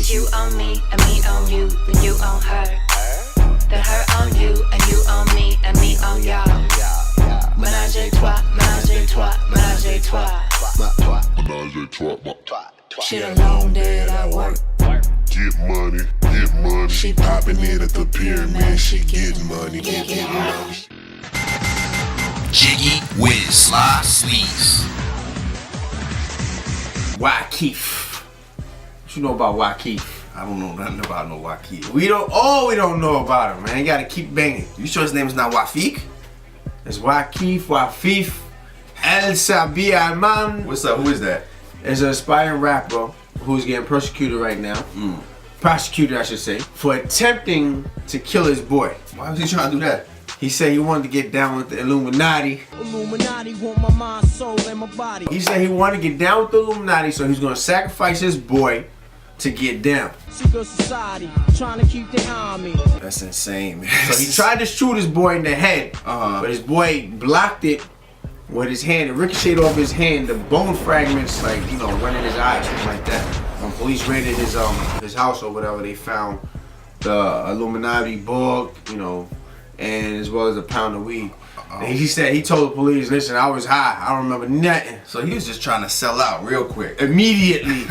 you on me and me on you, then you on her. Then her on you and you on me and me on y'all. Menage a trois, menage a trois, menage a trois. She a long day at work. Get money, get money. She Popping it at the pyramid. She getting money, getting money. Jiggy with Sly Sleeves. Wakeef. What you know about Wakeef? I don't know nothing about no Wakeef. We don't know about him, man. You gotta keep banging. You sure his name is not Wafik? It's Wakeef, Wafif, El Sabi Alman. What's up? Who is that? Is an aspiring rapper who's getting persecuted right now. Prosecuted, I should say, for attempting to kill his boy. Why was he trying to do that? He said he wanted to get down with the Illuminati. Illuminati want my mind, soul, and my body. He said he wanted to get down with the Illuminati, so he's gonna sacrifice his boy to get down. Secret society, trying to keep their eye on me. That's insane, man. So he tried to shoot his boy in the head, Uh-huh. but his boy blocked it with his hand. It ricocheted off his hand. The bone fragments, like, you know, went in his eyes, something like that. When police raided his house or whatever, they found the Illuminati book, you know, and as well as a pound of weed. And he said, he told the police, listen, I was high. I don't remember nothing. So he was just trying to sell out real quick. Immediately.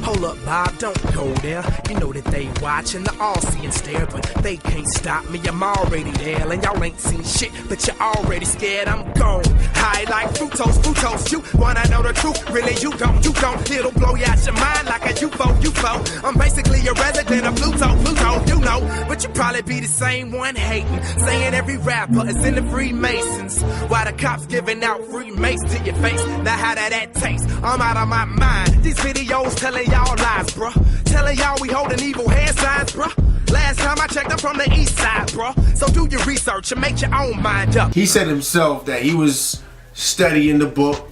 Hold up, Bob, don't go there. You know that they watching the all-seeing stare, but they can't stop me. I'm already there, and y'all ain't seen shit, but you're already scared. I'm gone. High like fructose, you wanna know the truth? Really, you don't. It'll blow you out your mind like a UFO. I'm basically a resident of Pluto, you know. But you probably be the same one hating, saying every rapper is in the Freemasons. Why the cops giving out free mace to your face? Now how that taste? I'm out of my mind. These videos telling y'all lies, bruh. Telling y'all we holding evil hand signs, bruh. Last time I checked, I'm from the east side, bruh. So do your research and make your own mind up. He said himself that he was studying the book,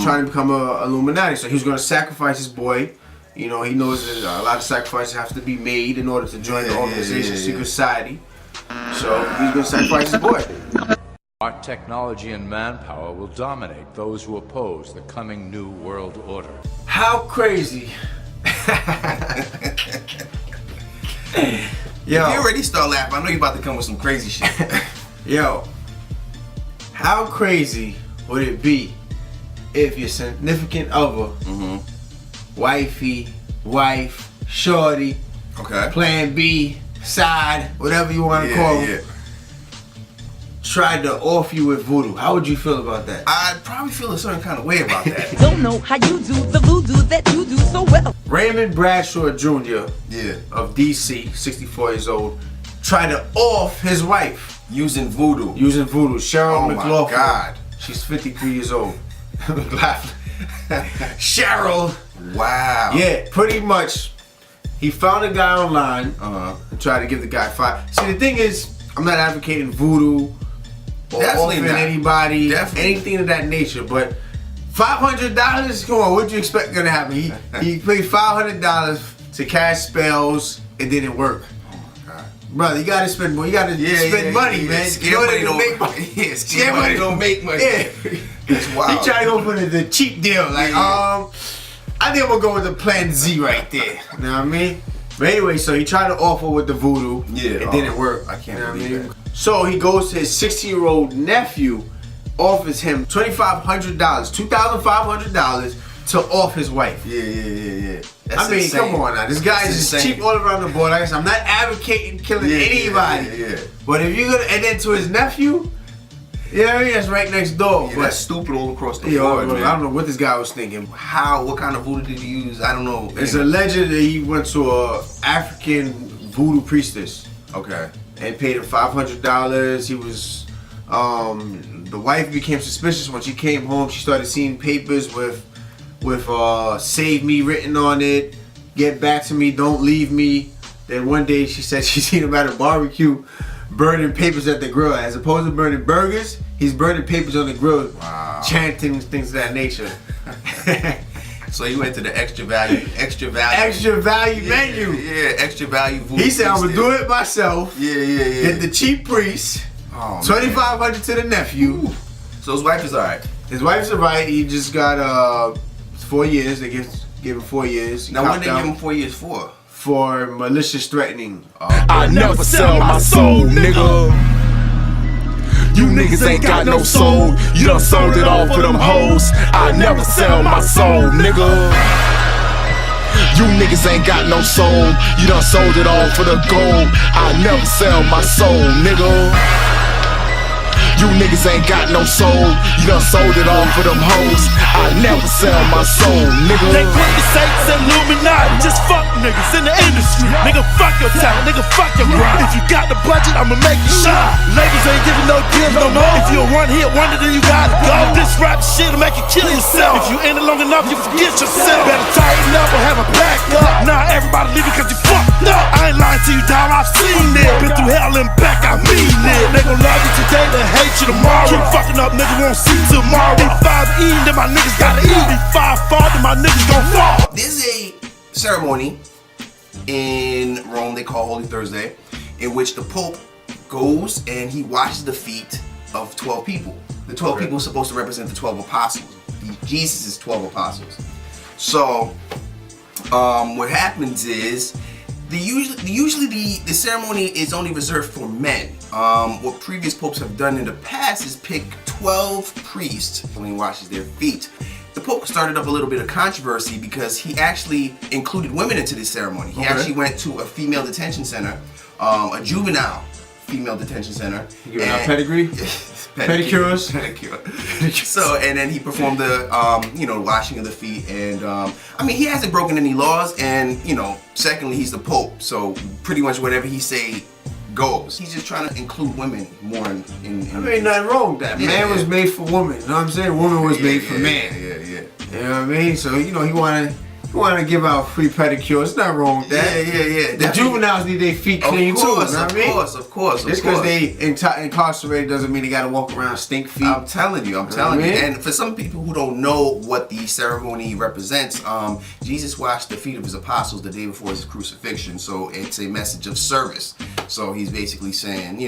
trying to become a Illuminati. So he was going to sacrifice his boy. You know, he knows that a lot of sacrifices have to be made in order to join the organization, secret society. So he's going to sacrifice his boy. Our technology and manpower will dominate those who oppose the coming new world order. How crazy. Yo. If you already start laughing, I know you're about to come with some crazy shit. Yo, how crazy would it be if your significant other, wifey, wife, shorty, Okay. plan B, side, whatever you want to call it, tried to off you with voodoo? How would you feel about that? I'd probably feel a certain kind of way about that. Don't know how you do the voodoo that you do so well. Raymond Bradshaw Jr. Yeah. of DC, 64 years old, tried to off his wife Using voodoo. using voodoo. Cheryl Oh my McLaughlin. God. She's 53 years old. McLaughlin. Cheryl. Wow. Yeah, pretty much. He found a guy online Uh-huh. and tried to give the guy $5. See, the thing is, I'm not advocating voodoo or Definitely offering not. anybody, Definitely. anything of that nature, but $500? Come on, what do you expect gonna happen? He paid $500 to cast spells. It didn't work. Brother, you gotta spend more. You gotta spend money, man. Scare money don't make money. Yeah, scare money don't make money. Yeah. That's wild. He tried to go for the cheap deal. Like, I think I'm gonna go with the plan Z right there. You know what I mean? But anyway, so he tried to offer with the voodoo. Yeah. It didn't work. I can't You know what believe mean? that. So he goes to his 16-year-old nephew, offers him $2,500, $2,500 to off his wife. Yeah. That's I mean, insane. come on now. This guy That's is just insane. cheap all around the board. Like I said, I'm not advocating killing anybody. Yeah. But if you're gonna, and then to his nephew, you know what I mean? That's right next door. Yeah, but that's stupid all across the yo, board, I man. don't know what this guy was thinking. What kind of voodoo did he use? I don't know. It's alleged that he went to a African voodoo priestess Okay. and paid him $500. He was, the wife became suspicious when she came home. She started seeing papers with "Save Me" written on it. Get back to me, don't leave me. Then one day she said she seen him at a barbecue burning papers at the grill. As opposed to burning burgers, he's burning papers on the grill, chanting things of that nature. So he went to the extra value Extra value menu. Yeah, extra value voodoo. He said, I'm gonna do it myself. Yeah. Get the cheap priest. Oh, $2,500 to the nephew. So his wife is alright. His wife's alright. He just got 4 years. They give him 4 years. He Now, what copped did they out. give him 4 years for? for malicious threatening. I never sell my soul, nigga. You niggas ain't got no soul. You done sold it all for them hoes. I never sell my soul, nigga. You niggas ain't got no soul. You done sold it all for the gold. I never sell my soul, nigga. You niggas ain't got no soul. You done sold it all for them hoes. I never sell my soul, nigga. They quit the Saints and Illuminati. Just fuck niggas in the industry. Nigga, fuck your talent. Nigga, fuck your grind. If you got the budget, I'ma make you shine. Labels ain't giving no deals no more. If you a one hit wonder, then you gotta go. This rap shit'll make you kill yourself. If you in it long enough, you forget yourself. Better tighten up or have a back up. Now everybody leaving cause you fucked up. I ain't lying to you, dog. I've seen it. Been through hell and back, I mean it. They gon' love you today, they hate you tomorrow. Keep fucking up, nigga, won't see tomorrow. Be 5E, then my niggas gotta eat. Be 5-4, then my niggas gon' fall. There's a ceremony in Rome they call Holy Thursday, in which the Pope goes and he washes the feet of 12 people. The 12 people are supposed to represent the 12 apostles. Jesus' 12 apostles. So, what happens is, usually the ceremony is only reserved for men. What previous popes have done in the past is pick 12 priests when he washes their feet. The Pope started up a little bit of controversy because he actually included women into this ceremony. He actually went to a female detention center, a juvenile female detention center. You giving out pedigree? Pedicures? Pedicure. So, and then he performed the, washing of the feet. And, I mean, he hasn't broken any laws. And, secondly, he's the Pope. So, pretty much whatever he say goes. He's just trying to include women more in I mean, nothing wrong with that. Man was made for woman. You know what I'm saying? Woman was made for man. Yeah. You know what I mean? So, he wanted to give out free pedicures. Nothing wrong with that. Yeah. The juveniles need their feet clean too. You know what I mean? Of course. Just because they incarcerated doesn't mean they gotta walk around stink feet. I'm telling you. And for some people who don't know what the ceremony represents, Jesus washed the feet of his apostles the day before his crucifixion. So it's a message of service. So he's basically saying,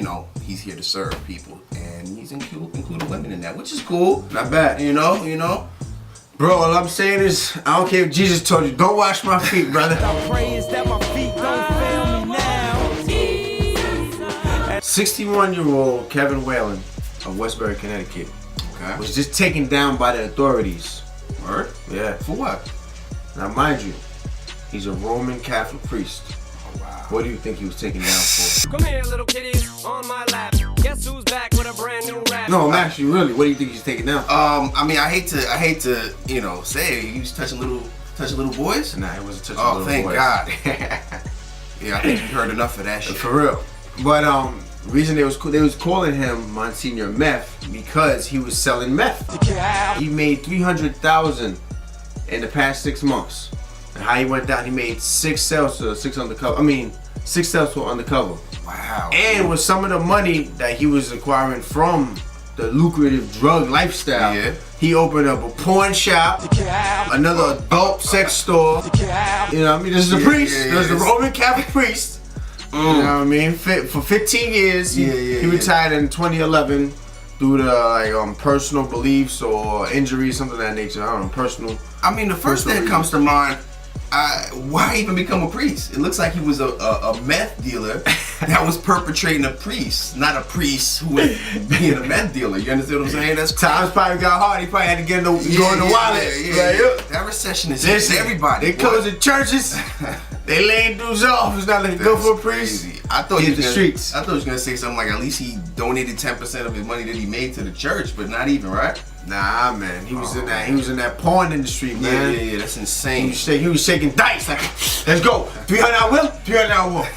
he's here to serve people, and he's included women in that, which is cool. Not bad. You know. Bro, all I'm saying is, I don't care if Jesus told you, don't wash my feet, brother. I pray is that my feet don't fail me now. 61-year-old Kevin Whalen of Westbury, Connecticut, was just taken down by the authorities. Word? Yeah. For what? Now, mind you, he's a Roman Catholic priest. Oh, wow. What do you think he was taken down for? Come here, little kitty, on my lap. Guess who's back with a brand new rap? No, I'm actually really. What do you think he's taking down for? I mean, I hate to, say he was touching little boys. Nah, he wasn't touching little boys. Oh, thank God. Yeah, I think you heard enough of that shit. For real. But reason they was calling him Monsignor Meth because he was selling meth. He made $300,000 in the past 6 months. And how he went down, he made 6 sales to 6 undercover. 6 sales to undercover. Wow. And with some of the money that he was acquiring from the lucrative drug lifestyle, he opened up a porn shop, another adult sex store. You know what I mean? This is a priest. This is a Roman Catholic priest. You know what I mean? For 15 years, he retired in 2011 due to personal beliefs or injuries, something of that nature. I don't know, personal. I mean, the first thing that comes to mind, why even become a priest? It looks like he was a meth dealer that was perpetrating a priest, not a priest who was being a meth dealer. You understand what I'm saying? That's times probably got hard. He probably had to get go in the wallet. That recession is hitting everybody. They closing churches. They laying dudes off. It's not like go for a priest. Crazy. I thought he was the streets. I thought he was gonna say something like at least he donated 10% of his money that he made to the church, but not even, right? Nah, man. He was in that. He was in that porn industry, man. Yeah. That's insane. He was shaking dice like, let's go. 300 I will. 300 I will.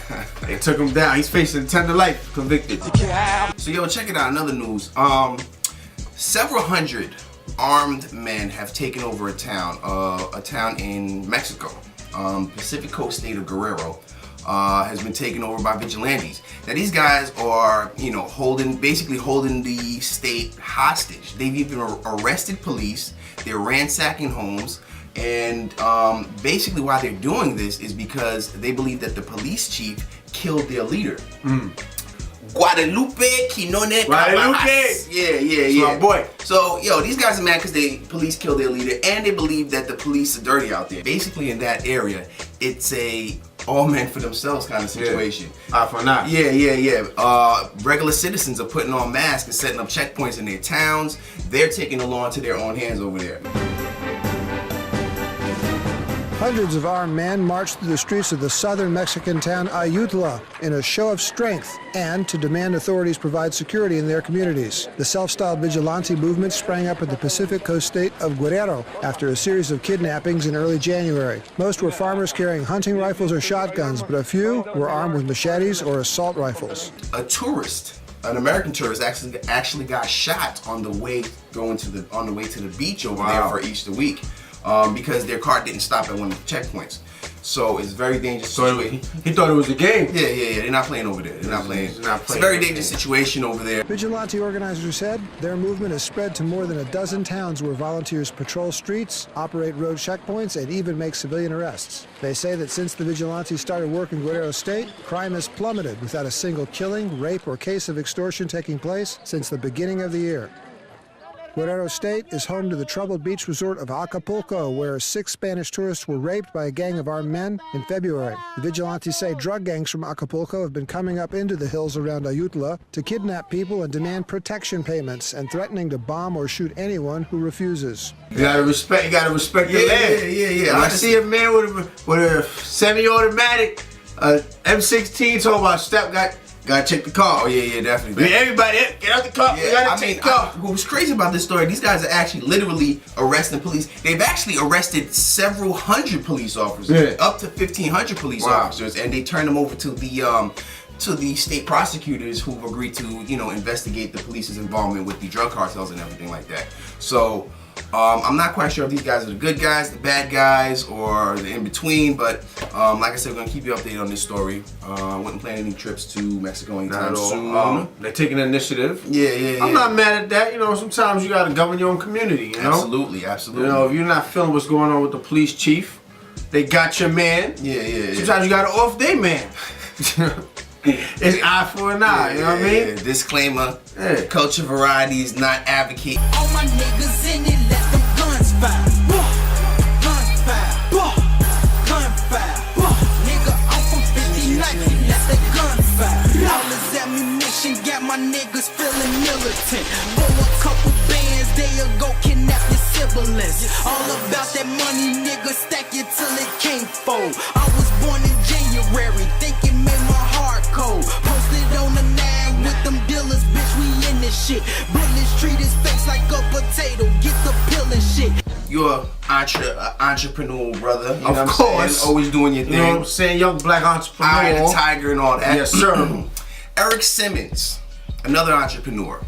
They took him down. He's facing tender life, convicted. So check it out. Another news. Several hundred armed men have taken over a town in Mexico. Pacific Coast state of Guerrero has been taken over by vigilantes. Now these guys are, basically holding the state hostage. They've even arrested police. They're ransacking homes. And basically why they're doing this is because they believe that the police chief killed their leader. Guadalupe Quinone Cabajas. Yeah. My boy. So, these guys are mad because police killed their leader, and they believe that the police are dirty out there. Basically, in that area, it's a all men for themselves kind of situation. Eye for an eye. Yeah. Regular citizens are putting on masks and setting up checkpoints in their towns. They're taking the law into their own hands over there. Hundreds of armed men marched through the streets of the southern Mexican town Ayutla in a show of strength and to demand authorities provide security in their communities. The self-styled vigilante movement sprang up in the Pacific Coast state of Guerrero after a series of kidnappings in early January. Most were farmers carrying hunting rifles or shotguns, but a few were armed with machetes or assault rifles. A tourist, an American tourist, actually got shot on the way to the beach over there for Easter week. Because their car didn't stop at one of the checkpoints. So it's a very dangerous situation. He thought it was a game. Yeah. They're not playing over there. They're not playing. It's a very dangerous situation over there. Vigilante organizers said their movement has spread to more than a dozen towns where volunteers patrol streets, operate road checkpoints, and even make civilian arrests. They say that since the vigilantes started work in Guerrero State, crime has plummeted without a single killing, rape, or case of extortion taking place since the beginning of the year. Guerrero State is home to the troubled beach resort of Acapulco, where 6 Spanish tourists were raped by a gang of armed men in February. The vigilantes say drug gangs from Acapulco have been coming up into the hills around Ayutla to kidnap people and demand protection payments and threatening to bomb or shoot anyone who refuses. You gotta respect the land. Yeah. When I see a man with a semi-automatic M16 talking about gotta check the car. Oh yeah, definitely. I mean, everybody, get out the car. Yeah, You gotta check the car. What was crazy about this story, these guys are actually literally arresting police. They've actually arrested several hundred police officers, up to 1,500 police officers, and they turned them over to the state prosecutors who've agreed to, investigate the police's involvement with the drug cartels and everything like that. So I'm not quite sure if these guys are the good guys, the bad guys, or the in between, but like I said, we're gonna keep you updated on this story. I wasn't planning any trips to Mexico anytime soon. They're taking initiative. Yeah. I'm not mad at that. Sometimes you gotta govern your own community. Absolutely. If you're not feeling what's going on with the police chief, they got your man. Yeah. Sometimes you gotta off their man. It's eye for an eye, you know what I mean? Disclaimer, Culture Variety is not advocating. All my niggas in it, let them guns fire. Gunfire. Nigga, I'm from 59, let the gun fire. All this ammunition got my niggas feeling militant. For a couple bands, they'll go kidnap your siblings. All about that money, nigga, stack it till it can't fold. I was born in January, thinking made my heart cold. Posted on the 9 with them dealers, bitch, we in this shit. Bullets treat his face like a potato, get the pill and shit. You're an entrepreneur, brother. You know of what I'm course. saying? Always doing your thing. You know what I'm saying? Young black entrepreneur. Eye of the tiger and all that. Yes, sir. Eric Simmons, another entrepreneur.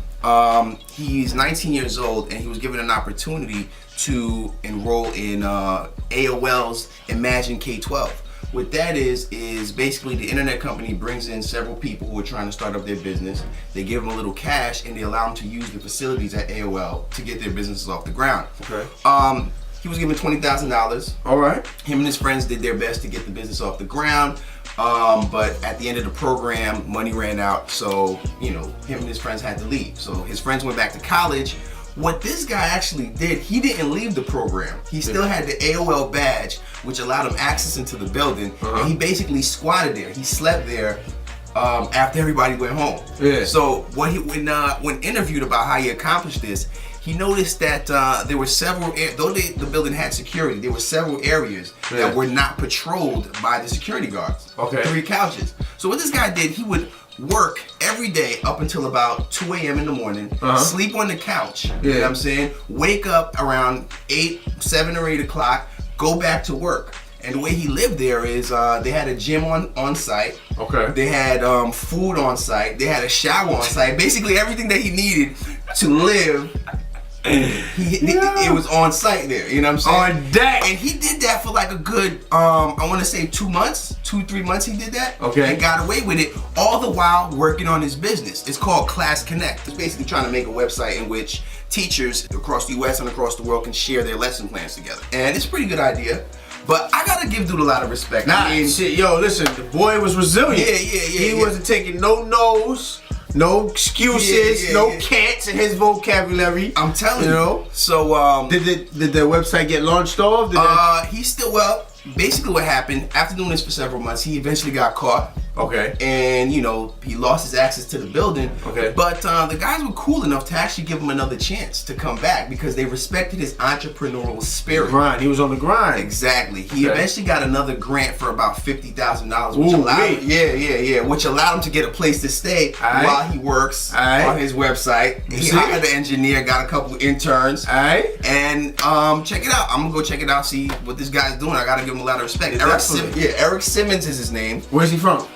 He's 19 years old, and he was given an opportunity to enroll in AOL's Imagine K-12. What that is basically the internet company brings in several people who are trying to start up their business. They give them a little cash and they allow them to use the facilities at AOL to get their businesses off the ground. Okay. He was given $20,000. All right. Him and his friends did their best to get the business off the ground. But at the end of the program, money ran out. So, him and his friends had to leave. So his friends went back to college. What this guy actually did, he didn't leave the program. He still had the AOL badge, which allowed him access into the building. And he basically squatted there. He slept there after everybody went home. Yeah. So when interviewed about how he accomplished this, he noticed that there were several, though the building had security, there were several areas that were not patrolled by the security guards. Okay. 3 couches. So what this guy did, he would work every day up until about 2 a.m. in the morning, sleep on the couch, you know what I'm saying? Wake up around 7 or 8 o'clock, go back to work. And the way he lived there is they had a gym on site. Okay. They had food on site. They had a shower on site. Basically everything that he needed to live, it was on site there. You know what I'm saying? On deck. And he did that for like a good, I want to say 2 months, 2-3 months he did that. Okay. And got away with it, all the while working on his business. It's called Class Connect. It's basically trying to make a website in which teachers across the US and across the world can share their lesson plans together. And it's a pretty good idea. But I gotta give dude a lot of respect. Shit, yo, listen, the boy was resilient. He wasn't taking no no's, no excuses, no can'ts in his vocabulary. I'm telling you. know. So did the website get launched off? He's still basically what happened, after doing this for several months, he eventually got caught. Okay. And, you know, he lost his access to the building. Okay. But the guys were cool enough to actually give him another chance to come back because they respected his entrepreneurial spirit. Grind. He was on the grind. Exactly. He eventually got another grant for about $50,000, which Ooh, allowed wait. which allowed him to get a place to stay while he works on his website. He hired an engineer, got a couple interns. And check it out. I'm gonna go check it out, see what this guy's doing. I gotta give him a lot of respect. Eric Simmons is his name. Where's he from?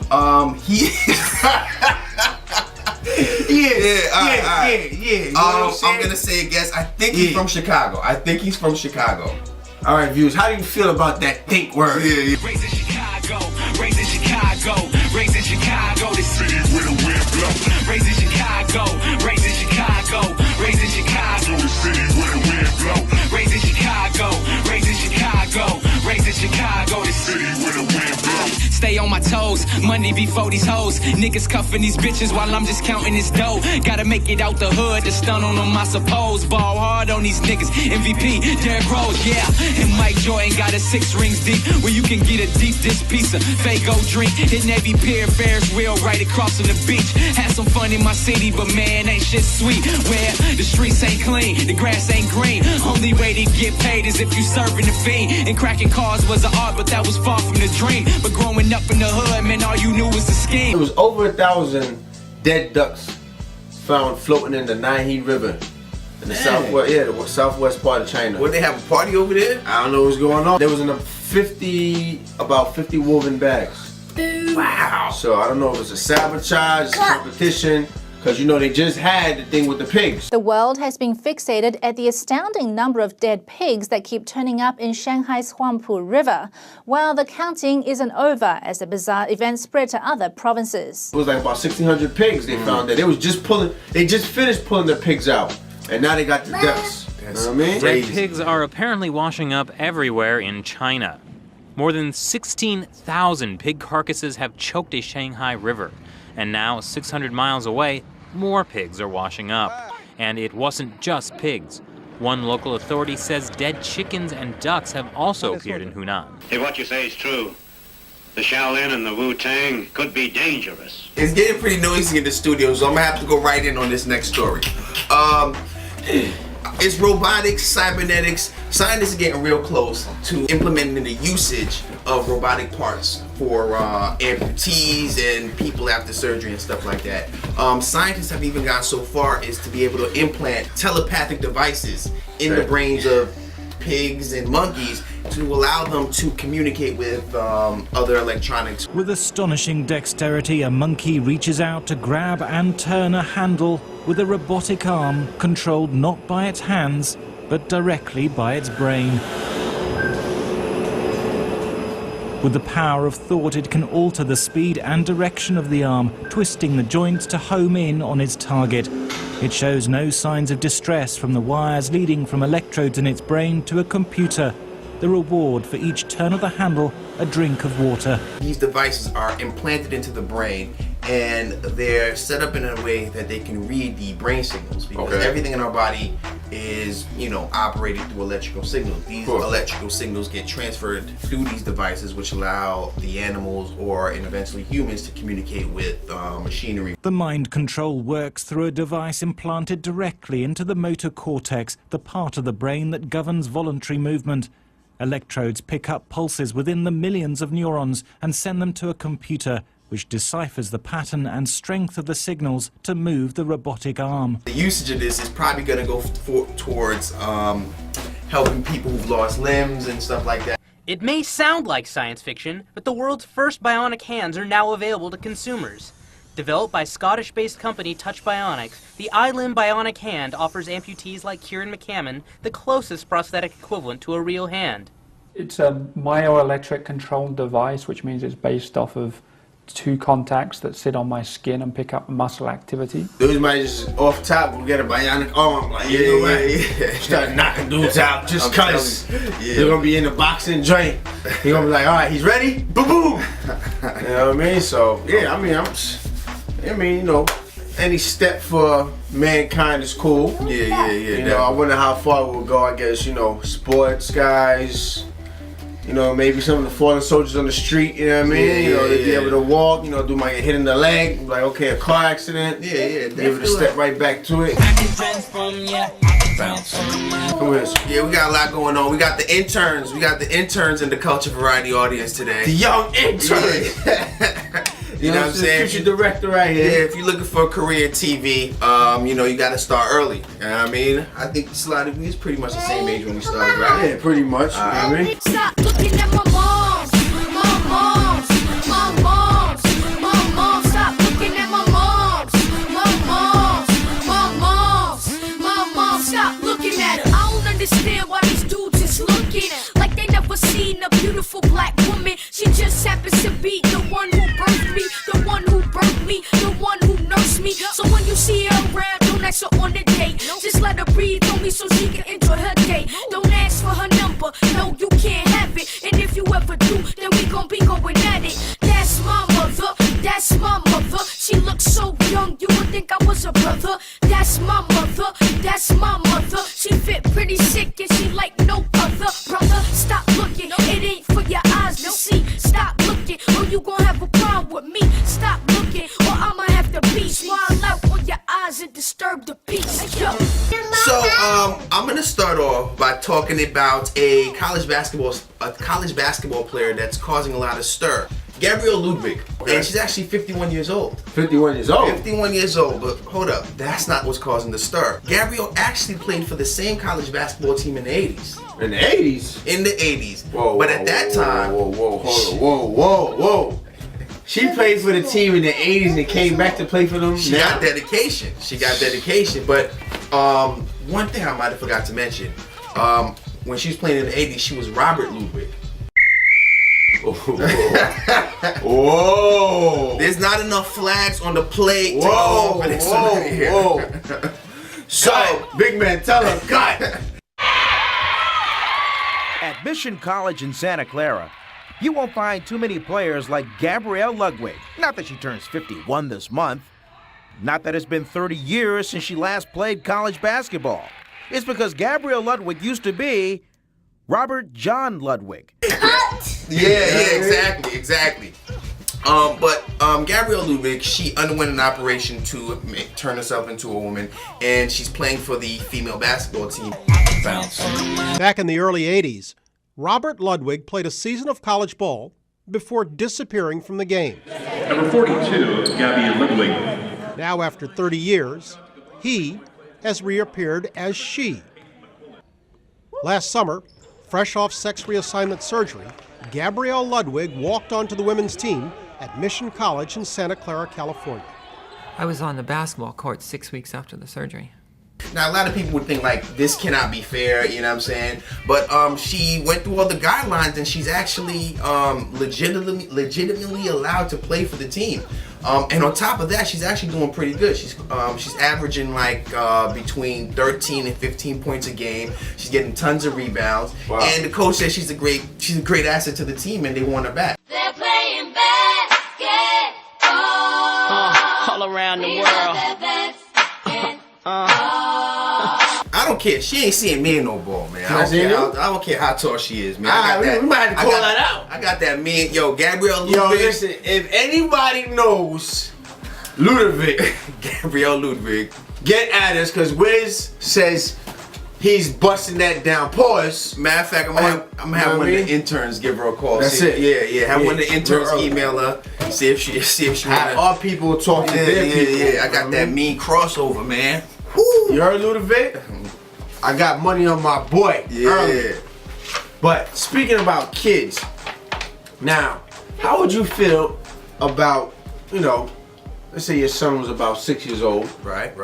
He I'm gonna say a guess. I think he's from Chicago. All right, viewers, how do you feel about that think word? Raised in Chicago, raised in Chicago, raised in Chicago, the city where the wind blow. Raised in Chicago, raised in Chicago, raised in Chicago, the city where the wind blow. Raised in Chicago, raised in Chicago, raised in Chicago, the city where the wind blow. Stay on my toes, money before these hoes. Niggas cuffing these bitches while I'm just counting this dough. Gotta make it out the hood to stun on them, I suppose. Ball hard on these niggas. MVP, Derrick Rose, yeah. And Mike Jordan got a 6 rings deep, where you can get a deep dish pizza. Fago drink, hit Navy Pier, Ferris wheel right across on the beach. Had some fun in my city, but man, ain't shit sweet. Where the streets ain't clean, the grass ain't green. Only way to get paid is if you serving the fiend. And cracking cars was an art, but that was far from the dream. But growing up in the hood, man, all you knew was the scheme. It was over 1,000 dead ducks found floating in the Nahe River in the southwest part of China. Would they have a party over there? I don't know what's going on. There was about 50 woven bags. Wow. So I don't know if it's a sabotage, it's a competition, because you know they just had the thing with the pigs. The world has been fixated at the astounding number of dead pigs that keep turning up in Shanghai's Huangpu River. Well, the counting isn't over as the bizarre event spread to other provinces. It was like about 1,600 pigs they found that. They just finished pulling their pigs out. And now they got the deaths. You know what I mean? Dead pigs are apparently washing up everywhere in China. More than 16,000 pig carcasses have choked a Shanghai river. And now, 600 miles away, more pigs are washing up. And it wasn't just pigs. One local authority says dead chickens and ducks have also appeared in Hunan. If what you say is true, the Shaolin and the Wu-Tang could be dangerous. It's getting pretty noisy in the studio, so I'm gonna have to go right in on this next story. It's robotics, cybernetics. Scientists are getting real close to implementing the usage of robotic parts for amputees and people after surgery and stuff like that. Scientists have even gone so far as to be able to implant telepathic devices in the brains of pigs and monkeys to allow them to communicate with other electronics. With astonishing dexterity, a monkey reaches out to grab and turn a handle with a robotic arm controlled not by its hands, but directly by its brain. With the power of thought, it can alter the speed and direction of the arm, twisting the joints to home in on its target. It shows no signs of distress from the wires leading from electrodes in its brain to a computer. The reward for each turn of the handle, a drink of water. These devices are implanted into the brain, and they're set up in a way that they can read the brain signals, because everything in our body is, you know, operated through electrical signals. These electrical signals get transferred through these devices, which allow the animals and eventually humans to communicate with machinery. The mind control works through a device implanted directly into the motor cortex, the part of the brain that governs voluntary movement. Electrodes pick up pulses within the millions of neurons and send them to a computer, which deciphers the pattern and strength of the signals to move the robotic arm. The usage of this is probably going to go towards helping people who've lost limbs and stuff like that. It may sound like science fiction, but the world's first bionic hands are now available to consumers. Developed by Scottish-based company Touch Bionics, the iLimb Bionic Hand offers amputees like Kieran McCammon the closest prosthetic equivalent to a real hand. It's a myoelectric controlled device, which means it's based off of 2 contacts that sit on my skin and pick up muscle activity. Dudes might just off top will get a bionic arm, like start knocking dudes out just cause they're gonna be in the boxing joint. He's gonna be like, all right, he's ready, boom boom. You know what I mean? So yeah, I mean, you know, any step for mankind is cool. You know, I wonder how far we'll go. I guess, you know, sports guys, You know, maybe some of the fallen soldiers on the street, you know what I mean? You know, they'd be able to walk, you know, do my hit in the leg, like, okay, a car accident. Yeah, be able to step right back to it. Come with us. Yeah, we got a lot going on. We got the interns. We got the interns in the Culture Variety audience today. The young interns. You know what I'm saying? Future director right here. Yeah, if you're looking for a career in TV, you know, you got to start early. You know what I mean? I think we was pretty much the same age when we started, right? Yeah, pretty much. You know what I mean? Stop looking at my moms, my moms, my moms, my moms. Stop looking at my moms, my moms, my moms, my moms. Stop looking at her. I don't understand why these dudes is looking like they never seen a beautiful black woman. She just happens to be the one who birthed me, the one who birthed me, the one who nursed me. So when you see her around, don't ask her on a date. Just let her breathe on me so she can enjoy her day. Don't ask for her number, no, you can't have it. And if you ever do, then we gon' be going at it. That's my mother, that's my mother. She looks so young, you would think I was a brother. That's my mother, that's my mother. She fit pretty sick and she like no other. Brother, stop looking, it ain't for your eyes to see. Stop looking, or you gon' have a problem with me. Stop looking, or I'ma have to be smile out on your eyes and disturb the peace. Yo. So, I'm gonna start off by talking about a college basketball player that's causing a lot of stir. Gabrielle Ludwig, and she's actually 51 years old. 51 years old? 51 years old, but hold up, that's not what's causing the stir. Gabrielle actually played for the same college basketball team in the 80s. In the 80s? In the 80s. Whoa, but at that time... Whoa. She played for the team in the 80s and came back to play for them. She got dedication. But one thing I might have forgot to mention, when she was playing in the 80s, she was Robert Ludwig. Whoa! There's not enough flags on the plate to go over this one here. So, big man, tell her, cut! At Mission College in Santa Clara, you won't find too many players like Gabrielle Ludwig. Not that she turns 51 this month. Not that it's been 30 years since she last played college basketball. It's because Gabrielle Ludwig used to be Robert John Ludwig. Yeah, exactly. But Gabrielle Ludwig, she underwent an operation to turn herself into a woman, and she's playing for the female basketball team. Back in the early 80s, Robert Ludwig played a season of college ball before disappearing from the game. Number 42, Gabby Ludwig. Now, after 30 years, he has reappeared as she. Last summer, fresh off sex reassignment surgery, Gabrielle Ludwig walked onto the women's team at Mission College in Santa Clara, California. I was on the basketball court 6 weeks after the surgery. Now, a lot of people would think, like, this cannot be fair, you know what I'm saying? But she went through all the guidelines, and she's actually legitimately allowed to play for the team. And on top of that, she's actually doing pretty good. She's averaging like between 13 and 15 points a game. She's getting tons of rebounds. Wow. And the coach says she's a great asset to the team, and they want her back. They're playing basketball all around the world. I don't care. She ain't seeing me in no ball, man. I don't care how tall she is, man. We might have to call that out. I got that man. Yo, Gabrielle Ludwig. Yo, listen, if anybody knows Ludwig, Gabrielle Ludwig, get at us, because Wiz says he's busting that down. Pause. Matter of fact, I'm gonna have one of the interns give her a call. That's it. Yeah. Have one of the interns email her. See if she have our people talk to their people. Yeah. I got that mean crossover, man. Woo. You heard Ludwig? I got money on my boy. Yeah. But speaking about kids, now, how would you feel about, let's say your son was about 6 years old. Right.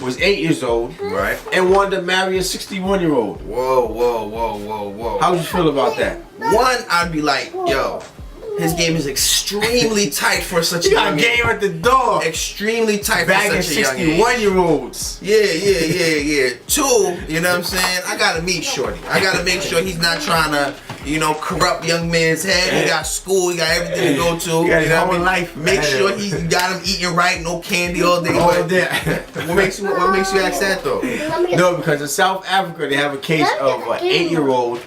Was 8 years old. Right. And wanted to marry a 61-year-old. Whoa. How would you feel about that? One, I'd be like, yo, His game is extremely tight for such a You got young game at the door. Extremely tight Bagging for such a young age. 61-year-olds. Yeah. 2, you know what I'm saying? I gotta meet Shorty. I gotta make sure he's not trying to, corrupt young man's head. He got school, he got everything to go to. He got his you know whole what I mean? life. Make sure he got him eating right, no candy all day. All day. What makes you ask that though? No, because in South Africa they have a case of an 8-year-old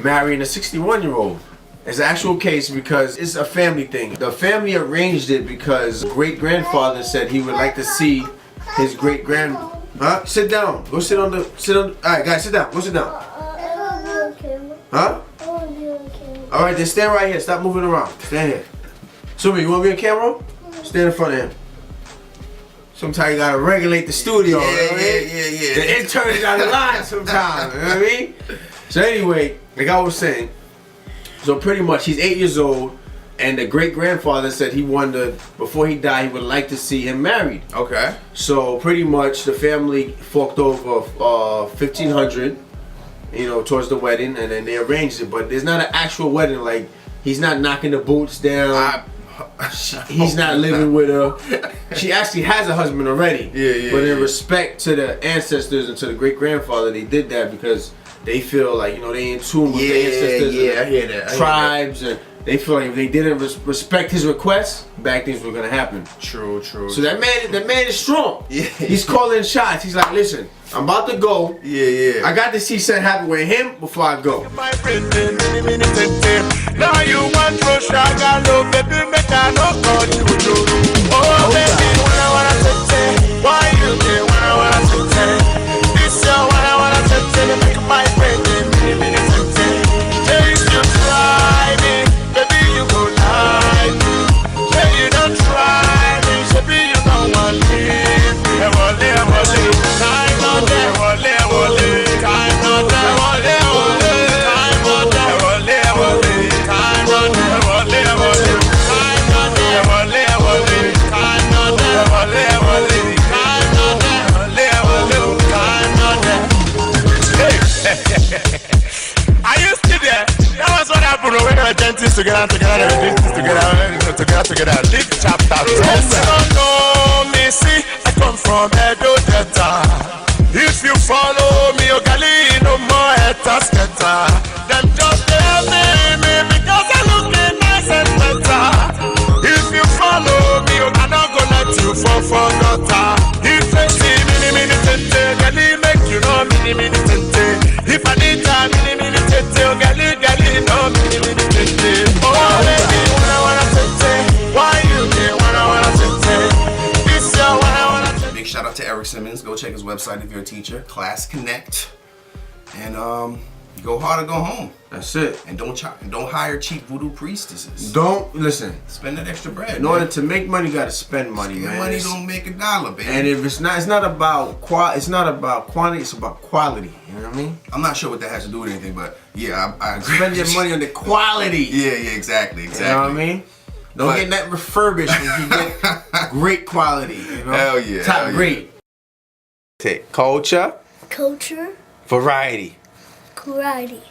marrying a 61-year-old. It's an actual case because it's a family thing. The family arranged it because great-grandfather said he would like to see his great-grand... Huh? Sit down. Go sit on the... Alright, guys, sit down. Go sit down. Huh? Alright, then stand right here. Stop moving around. Stand here. Sumi, you want to be on camera? Stand in front of him. Sometimes you gotta regulate the studio. Yeah. The intern is out of line sometimes. You know what I mean? So anyway, like I was saying, so pretty much he's 8 years old, and the great-grandfather said he wanted to, before he died, he would like to see him married. Okay. So pretty much the family forked over $1,500, towards the wedding, and then they arranged it. But there's not an actual wedding. Like, he's not knocking the boots down. He's not living with her. She actually has a husband already. Yeah. But in respect to the ancestors and to the great-grandfather, they did that because they feel like, they in tune with the ancestors and I hear that. tribes, and they feel like if they didn't respect his request, bad things were gonna happen. True. So that man is strong. Yeah. He's calling shots. He's like, listen, I'm about to go. Yeah. I got to see something happen with him before I go. Now you want to shaka love, baby, make I no call you. Oh, baby, wanna take, why you there, wanna take, this your wanna take, make my friend, take, hey, you try me, baby, you go lie me, hey, you don't try me, baby, you don't want me, time on there, time on there, time on there, I used to there. That was what happened when we were dentists together, Leave chapter. Don't know me, see, I come from Edo Delta. If you follow me, Ogali, no more haters, them just tell me because I look nice and better. If you follow me, I'm not gonna let you fall for gutter. If they see mini tete, Gali make you know mini tete. If I need time, mini tete, Gali no mini tete. Oh baby, wanna tete, why you there? Wanna tete, this your wanna tete. Big shout out to Eric Simmons. Go check his website if you're a teacher. Class Connect, and go hard or go home. That's it. And don't hire cheap voodoo priestesses. Don't listen. Spend that extra bread. In order to make money, you gotta spend money, man. Money don't make a dollar, baby. And if it's not about quantity, it's about quality. You know what I mean? I'm not sure what that has to do with anything, but yeah, I agree. Spend your money on the quality. Yeah, exactly. You know what I mean? Don't get that refurbished when you get great quality. You know? Hell yeah. Top grade. Take culture. Culture. Variety. Variety.